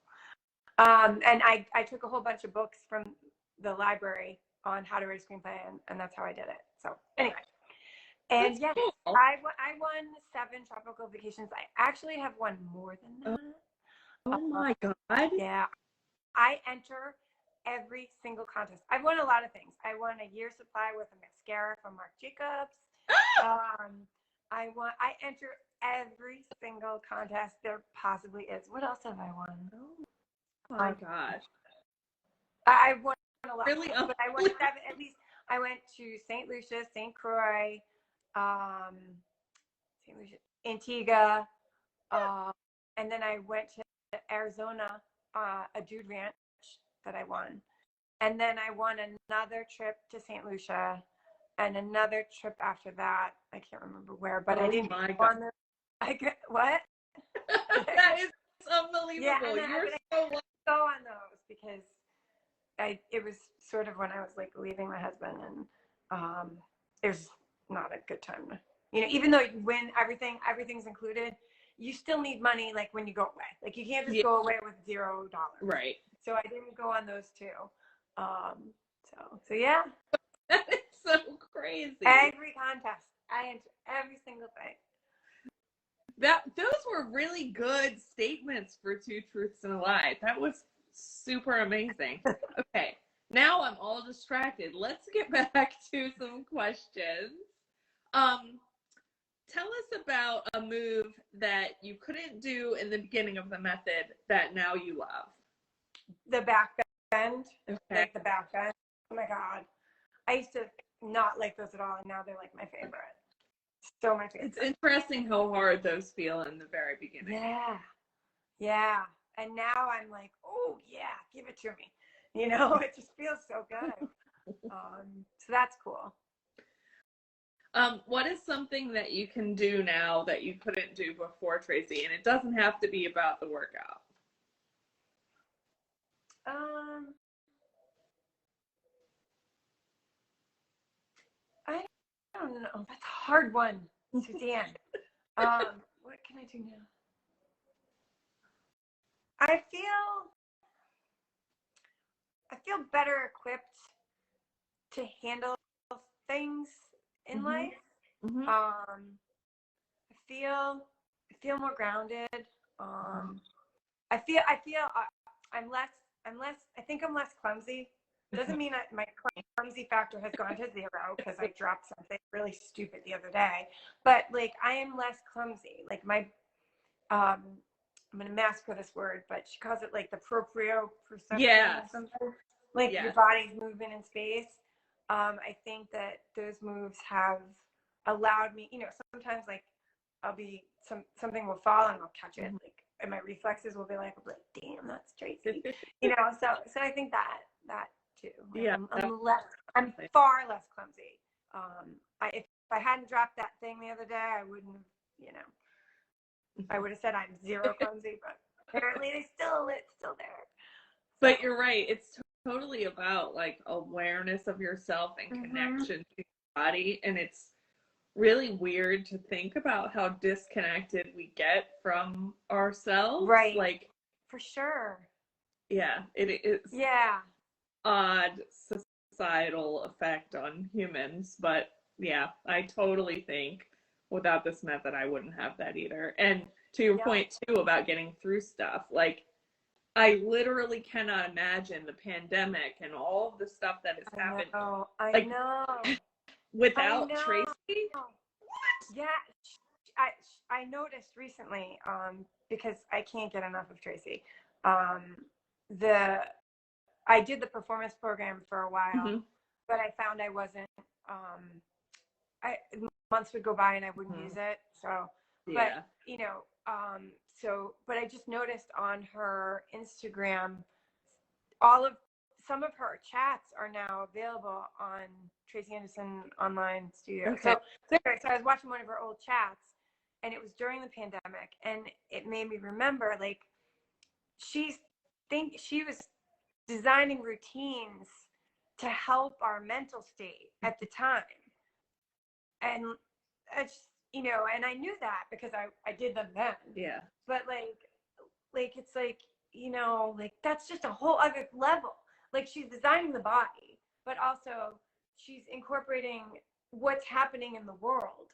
And I took a whole bunch of books from the library on how to write a screenplay, and that's how I did it. So anyway, and That's yes, cool. I won 7 tropical vacations. I actually have won more than that. Oh my God. Yeah, I enter every single contest. I've won a lot of things. I won a year's supply with a mascara from Marc Jacobs. I enter every single contest there possibly is. What else have I won? Oh my gosh. I won a lot, Really? but I won 7 at least. I went to St. Lucia, St. Croix, St. Lucia, Antigua, and then I went to Arizona, a dude ranch that I won. And then I won another trip to St. Lucia and another trip after that. I can't remember where, but I didn't my go God. on the, what? That is unbelievable. Yeah, You're but so I didn't go on those because it was sort of when I was like leaving my husband, and it was not a good time to, even though you win everything's included, you still need money like when you go away. Like you can't just go away with $0. right. So I didn't go on those two. So yeah. That is so crazy. Every contest, I enter every single thing. Those were really good statements for Two Truths and a Lie. That was super amazing. Okay, now I'm all distracted. Let's get back to some questions. Tell us about a move that you couldn't do in the beginning of the method that now you love. The back bend, Okay. like the back bend. Oh my God, I used to not like those at all, and now they're like my favorite. So my favorite. It's interesting how hard those feel in the very beginning. Yeah. And now I'm like, oh yeah, give it to me. It just feels so good. So that's cool. What is something that you can do now that you couldn't do before, Tracy? And it doesn't have to be about the workout. I don't know. That's a hard one, Suzanne. What can I do now? I feel better equipped to handle things in life. Mm-hmm. I feel more grounded. I feel I'm less. I think I'm less clumsy. Doesn't mean my clumsy factor has gone to 0 because I dropped something really stupid the other day. But like I am less clumsy. Like my I'm gonna massacre this word, but she calls it like the proprioception or something. Like your body's movement in space. I think that those moves have allowed me, sometimes like I'll be something will fall and I'll catch it, like, and my reflexes will be like, damn, that's Tracy, So I think that too. Yeah, I'm far less clumsy. If I hadn't dropped that thing the other day, I wouldn't have, I would have said I'm 0 clumsy, but apparently it's still there. But you're right. It's totally about like awareness of yourself and connection to your body. And it's really weird to think about how disconnected we get from ourselves. Right. Like, for sure. Yeah, it is. Yeah. Odd societal effect on humans. But yeah, I totally think without this method, I wouldn't have that either. And to your point too about getting through stuff, like I literally cannot imagine the pandemic and all of the stuff that has happened. I know. Without Tracy? What? Yeah. I noticed recently, because I can't get enough of Tracy. I did the performance program for a while, but I found I wasn't, months would go by and I wouldn't use it. So, but, but I just noticed on her Instagram, some of her chats are now available on Tracy Anderson Online Studio. Okay. So I was watching one of her old chats, and it was during the pandemic, and it made me remember, like, she was designing routines to help our mental state at the time. And it's, and I knew that because I did them then. Yeah. But like it's like, like that's just a whole other level. Like she's designing the body, but also she's incorporating what's happening in the world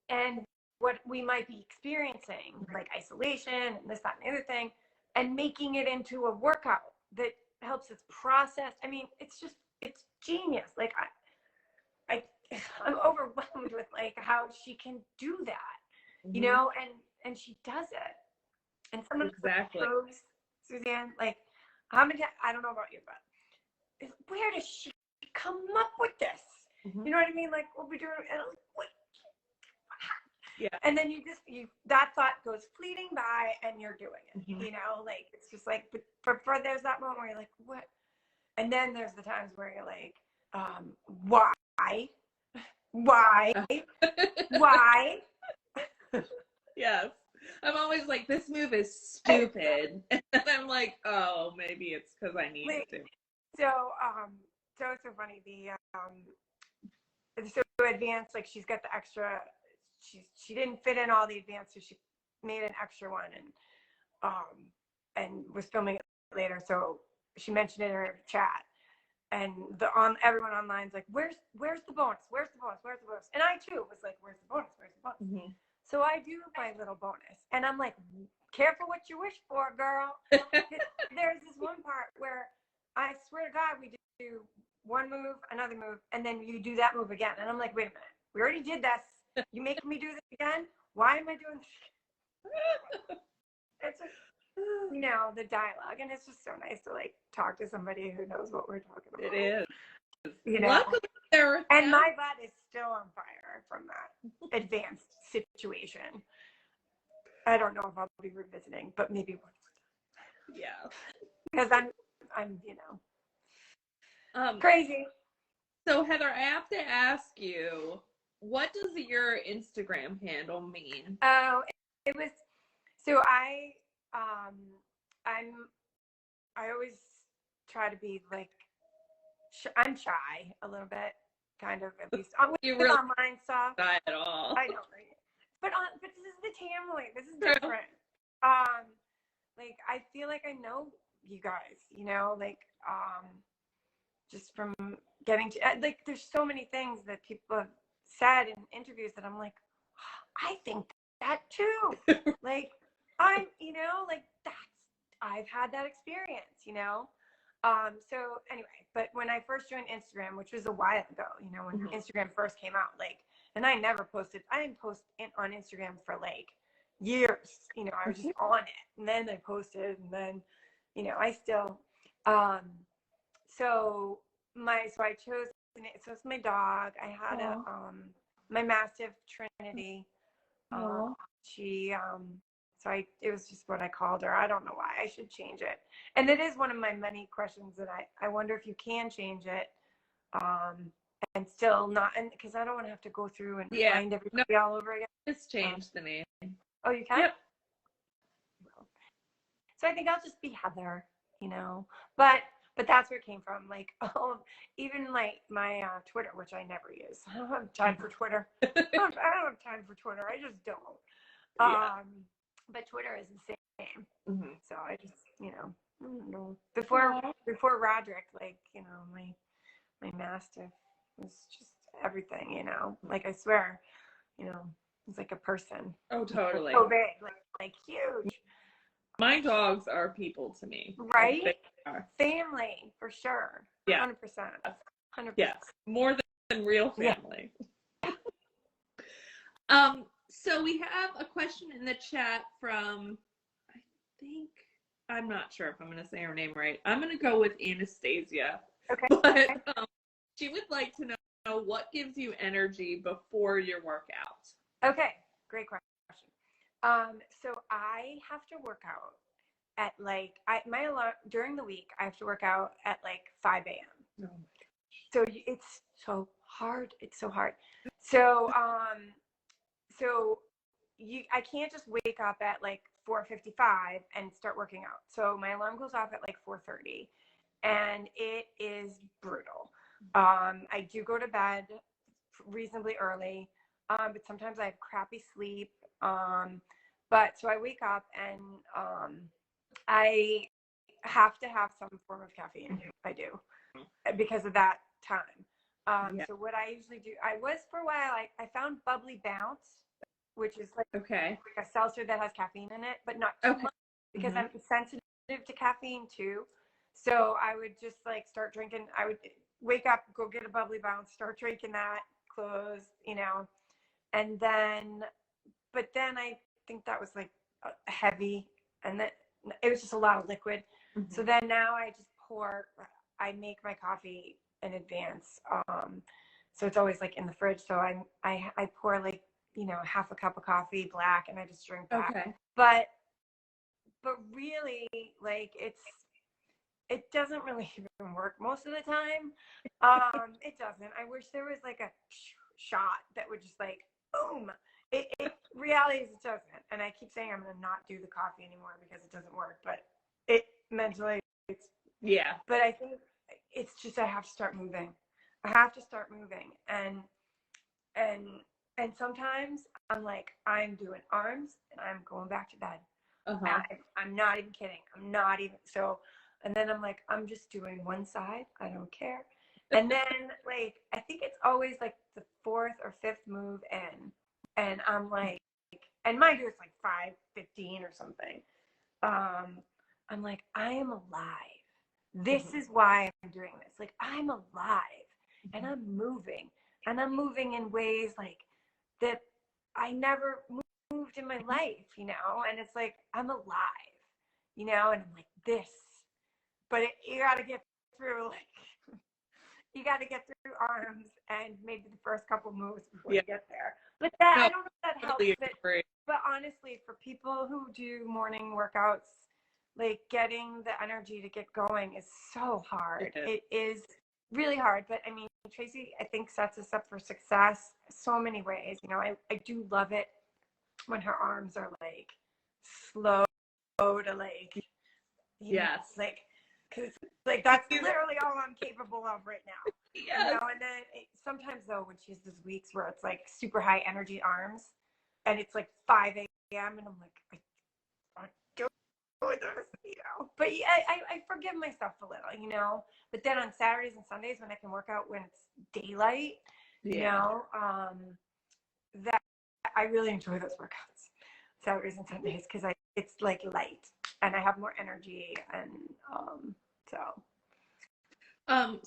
and what we might be experiencing, like isolation and this, that, and the other thing, and making it into a workout that helps us process. I mean, it's genius. Like I'm overwhelmed with like how she can do that, you know, and she does it. And someone knows, Suzanne, like how many times, I don't know about you, but where does she come up with this? You know what I mean? Like we'll be doing, and I'm like, what? Yeah. And then that thought goes fleeting by and you're doing it, you know, like, it's just like, but there's that moment where you're like, what? And then there's the times where you're like, why? Yes. I'm always like, this move is stupid. And I'm like, oh, maybe it's because I need it to. So it's so funny. So advanced, like she's got the extra, she didn't fit in all the advanced, so she made an extra one and was filming it later. So she mentioned it in her chat, and everyone online's like, where's the bonus? Where's the bonus? Where's the bonus? And I too was like, where's the bonus? Where's the bonus? So I do my little bonus, and I'm like, careful what you wish for, girl. There's this one part where I swear to God, we do one move, another move, and then you do that move again. And I'm like, wait a minute, we already did this. You making me do this again? Why am I doing this? It's just, you know, the dialogue, and it's just so nice to like talk to somebody who knows what we're talking about. It is. You know, and my butt is still on fire from that advanced situation. I don't know if I'll be revisiting, but maybe once. Yeah. Because I'm, you know, crazy. So Heather, I have to ask you, what does your Instagram handle mean? Oh, it was, so I always try to be like, I'm shy a little bit, kind of, at least with really online stuff. Not at all. I know, right? But this is the Tamily. This is different. Like I feel like I know you guys, you know, like just from getting to like, there's so many things that people have said in interviews that I'm like, I think that too. Like you know, like I've had that experience, you know. So anyway, but when I first joined Instagram, which was a while ago, you know, when Instagram first came out, like, and I didn't post on Instagram for like years, you know, I was just on it, and then I posted, and then, you know, I still, so I chose, so it's my dog. I had my Mastiff Trinity. She, it was just what I called her. I don't know why. I should change it. And it is one of my many questions that I wonder if you can change it, and still not, and because I don't want to have to go through and find everybody all over again. Just change the name. Oh, you can? Yep. So I think I'll just be Heather, you know, but that's where it came from. Like, even like my Twitter, which I never use. I don't have time for Twitter. I don't have time for Twitter. I just don't. But Twitter is the same. So I just, you know, I don't know. Before Roderick, like, you know, my Mastiff was just everything, you know. Like, I swear, you know, it's like a person. Oh, totally. So big, like huge. My dogs are people to me. Right? Family, for sure. Yeah. 100%. 100%. Yes. More than real family. So we have a question in the chat from, I'm not sure if I'm going to say her name right. I'm going to go with Anastasia. Okay. But she would like to know what gives you energy before your workout. Okay. Great question. So I have to work out at like, my alarm during the week, I have to work out at like 5 a.m. Oh. So it's so hard. It's so hard. So, I can't just wake up at like 4:55 and start working out. So my alarm goes off at like 4:30, and it is brutal. I do go to bed reasonably early, but sometimes I have crappy sleep. But so I wake up and I have to have some form of caffeine. I do, because of that time. So what I usually do, I was for a while, I found Bubbly Bounce, which is like a seltzer that has caffeine in it, but not too much, because I'm sensitive to caffeine too. So I would just like start drinking. I would wake up, go get a Bubbly Bounce, start drinking that, close, and then, but then I think that was like heavy, and that it was just a lot of liquid. So then now I make my coffee in advance. So it's always like in the fridge. So I pour like, half a cup of coffee black, and I just drink that. Okay. But really, like, it doesn't really even work most of the time. It doesn't. I wish there was like a shot that would just like, boom. Reality is it doesn't. And I keep saying I'm going to not do the coffee anymore because it doesn't work, but it mentally, but I think it's just, I have to start moving. And sometimes I'm like, I'm doing arms and I'm going back to bed. I'm not even kidding. And then I'm like, I'm just doing one side. I don't care. And then like, I think it's always like the fourth or fifth move in. And I'm like, and mind you, it's like 5:15 or something. I'm like, I am alive. This is why I'm doing this. Like, I'm alive and I'm moving in ways like that I never moved in my life, and it's like, I'm alive, and I'm like this, but you got to get through, like, you got to get through arms and maybe the first couple moves before you get there. But that, I don't know if that helps, but honestly, for people who do morning workouts, like, getting the energy to get going is so hard. It is really hard. But I mean, Tracy, I think, sets us up for success so many ways. I do love it when her arms are like slow to like, like, because like that's literally all I'm capable of right now. And then sometimes though, when she has those weeks where it's like super high energy arms and it's like 5 a.m. and I'm like, I can't do this, but I forgive myself a little, but then on Saturdays and Sundays when I can work out when it's daylight, that I really enjoy those workouts, Saturdays and Sundays, because it's like light and I have more energy, and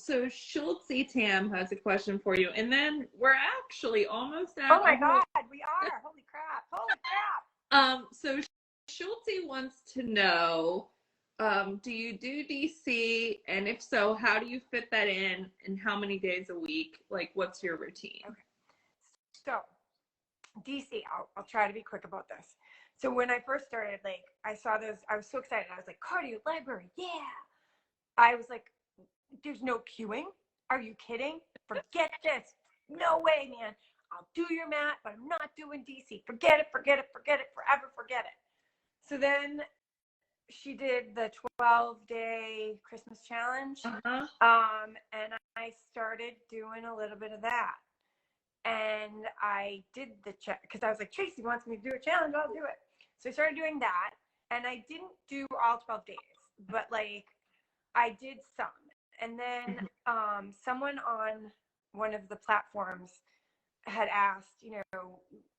so Schultzy Tam has a question for you, and then we're actually almost at. Oh my God, we are! Holy crap! So Schultzy wants to know, do you do DC, and if so, how do you fit that in, and how many days a week? Like, what's your routine? Okay, so DC, I'll try to be quick about this. So when I first started, like, I saw those, I was so excited. I was like, cardio library, yeah. I was like, there's no queuing. Are you kidding? Forget this. No way, man. I'll do your mat, but I'm not doing DC. Forget it, forever forget it. So then she did the 12-day Christmas challenge. And I started doing a little bit of that. And I did the check because I was like, Tracy wants me to do a challenge, I'll do it. So I started doing that, and I didn't do all 12 days, but like I did some. And then someone on one of the platforms had asked,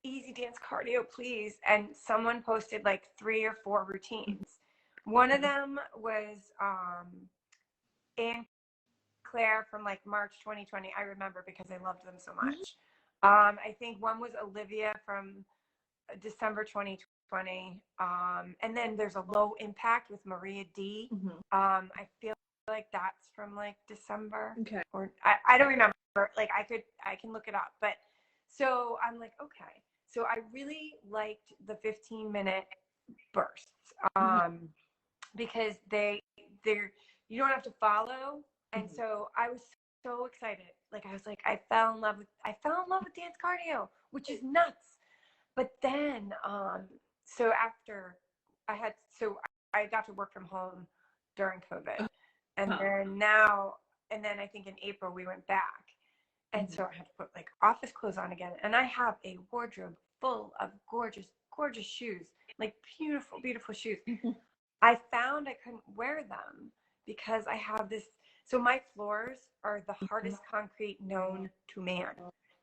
easy dance cardio, please. And someone posted like 3 or 4 routines. One of them was Anne Claire from like March 2020. I remember because I loved them so much. I think one was Olivia from December 2020. And then there's a low impact with Maria D. I feel like that's from like December. Okay. Or I don't remember. Like I can look it up. But so I'm like, okay. So I really liked the 15-minute bursts. Because they're you don't have to follow. And so I was so excited. Like I was like, I fell in love with dance cardio, which is nuts. But then so after I got to work from home during COVID. And then I think in April we went back. And so I had to put like office clothes on again. And I have a wardrobe full of gorgeous, gorgeous shoes, like beautiful, beautiful shoes. I found I couldn't wear them because I have this. So my floors are the hardest concrete known to man.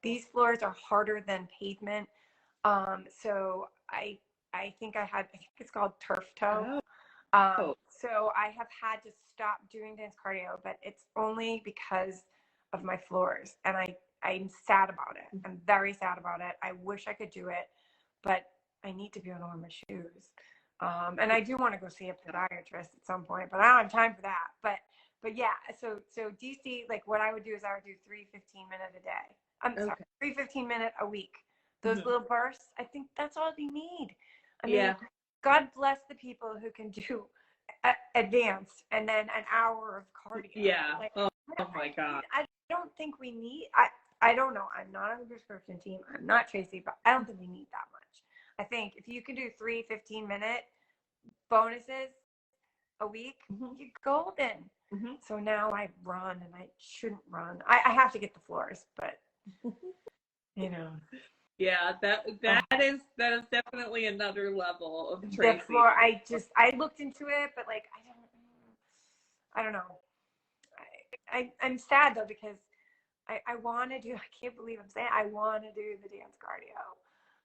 These floors are harder than pavement. So I think I think it's called turf toe. So I have had to stop doing dance cardio, but it's only because of my floors, and I'm sad about it. I'm very sad about it. I wish I could do it, but I need to be able to wear my shoes. And I do want to go see a podiatrist at some point, but I don't have time for that. But yeah, so DC, like what I would do is I would do 3 15-minute a day. I'm sorry, 3 15-minute a week. Those little bursts, I think that's all you need. I mean, God bless the people who can do advanced and then an hour of cardio. Yeah. Like, oh my God. I don't think we need, I don't know. I'm not on the prescription team. I'm not Tracy, but I don't think we need that much. I think if you can do 3 15-minute bonuses a week, you're golden. So now I run, and I shouldn't run. I have to get the floors, but you know. Yeah, that is definitely another level of Tracy. The floor, I looked into it, but like I don't know. I'm sad though, because I want to do. I can't believe I'm saying I want to do the dance cardio.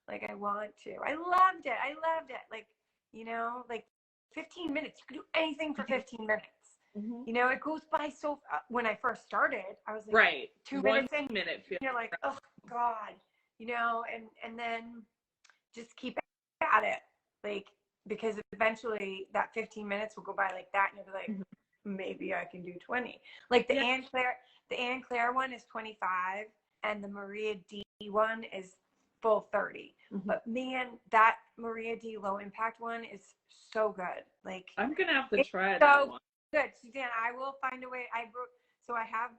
Like I want to. I loved it. Like, you know, like 15 minutes. You can do anything for 15 minutes. You know, it goes by so. When I first started, I was like 2 minutes in. 1 minute. You're like, oh God, you know, and then just keep at it, like, because eventually that 15 minutes will go by like that, and you'll be like, maybe I can do 20. Like the Anne Claire one is 25, and the Maria D one is full 30. But man, that Maria D low impact one is so good. Like, I'm gonna have to try that one. Good, Suzanne. I will find a way. I have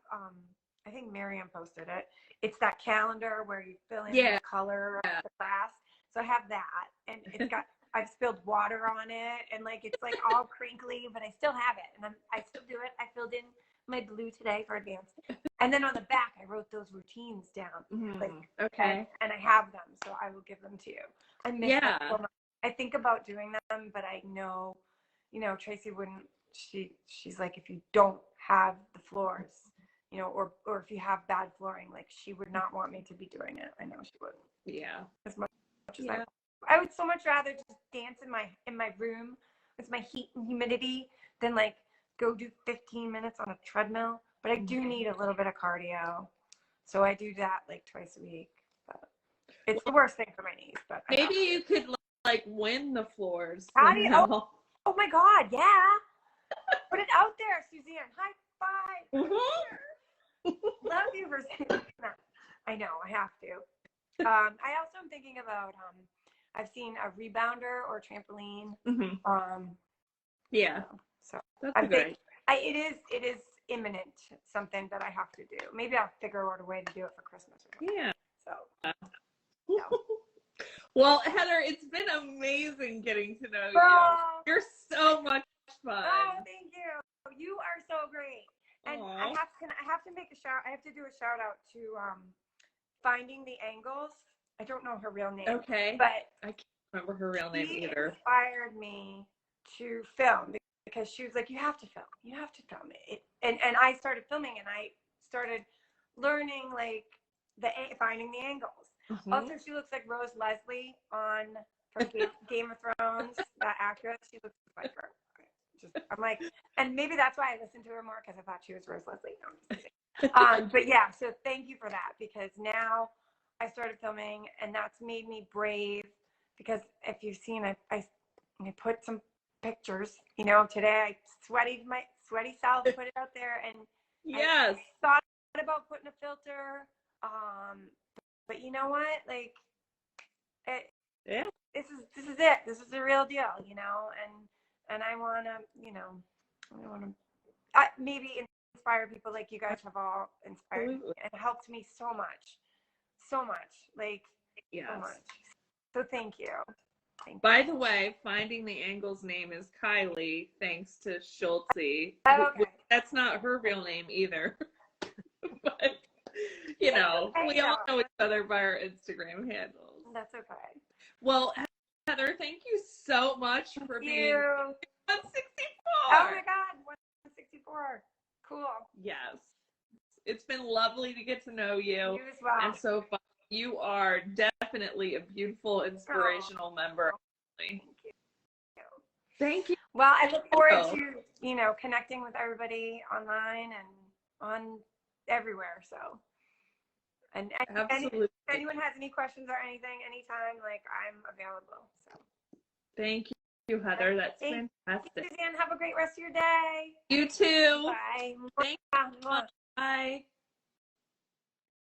I think Miriam posted it. It's that calendar where you fill in the color of the class. So I have that, and it's got I've spilled water on it, and like it's like all crinkly, but I still have it, and I still do it. I filled in my blue today for advanced, and then on the back I wrote those routines down. Like, and I have them, so I will give them to you. I miss them so much. I think about doing them, but I know, you know, Tracy wouldn't. She's like, if you don't have the floors, you know, or if you have bad flooring, like she would not want me to be doing it. I know she wouldn't. Yeah. As much as I would so much rather just dance in my room with my heat and humidity than like go do 15 minutes on a treadmill. But I do need a little bit of cardio, so I do that like twice a week. But it's the worst thing for my knees. But maybe you could like win the floors. Oh my God, yeah. Put it out there, Suzanne. High five. Love you for saying that. I know, I have to. I also am thinking about, I've seen a rebounder or trampoline. So that's great. It is imminent, something that I have to do. Maybe I'll figure out a way to do it for Christmas or something. Yeah. So. No. Well, Heather, it's been amazing getting to know you. You're so much fun. Oh, thank you. You are so great. And I have to make a shout. I have to do a shout out to Finding the Angles. I don't know her real name. Okay. But I can't remember her real name either. Inspired me to film because she was like, "You have to film. You have to film it." And I started filming, and I started learning like finding the angles. Also, she looks like Rose Leslie from Game of Thrones. That actress, she looks like her. I'm like, and maybe that's why I listened to her more, because I thought she was Rose Leslie. No, but yeah, so thank you for that, because now I started filming, and that's made me brave, because if you've seen it, I put some pictures, you know, today my sweaty self, put it out there, and I thought about putting a filter, but you know what, like, this is it. This is the real deal, you know, and I want to, you know, maybe inspire people like you guys have all inspired me and helped me so much, like, so much. So thank you. By the way, Finding the Angles name is Kylie, thanks to Schultze. Okay. That's not her real name either. But, you know, we all know each other by our Instagram handles. That's okay. Well, Heather, thank you so much for being 164. Oh my God, 164. Cool. Yes. It's been lovely to get to know you. You as well. And so far, you are definitely a beautiful, inspirational member. Thank you. Thank you. Well, I look forward to, connecting with everybody online and on everywhere. So, and Absolutely. if anyone has any questions or anything, anytime, like I'm available. So, thank you, Heather. That's Thank fantastic. you, Suzanne. Have a great rest of your day. You too. Bye. Thank you. Bye.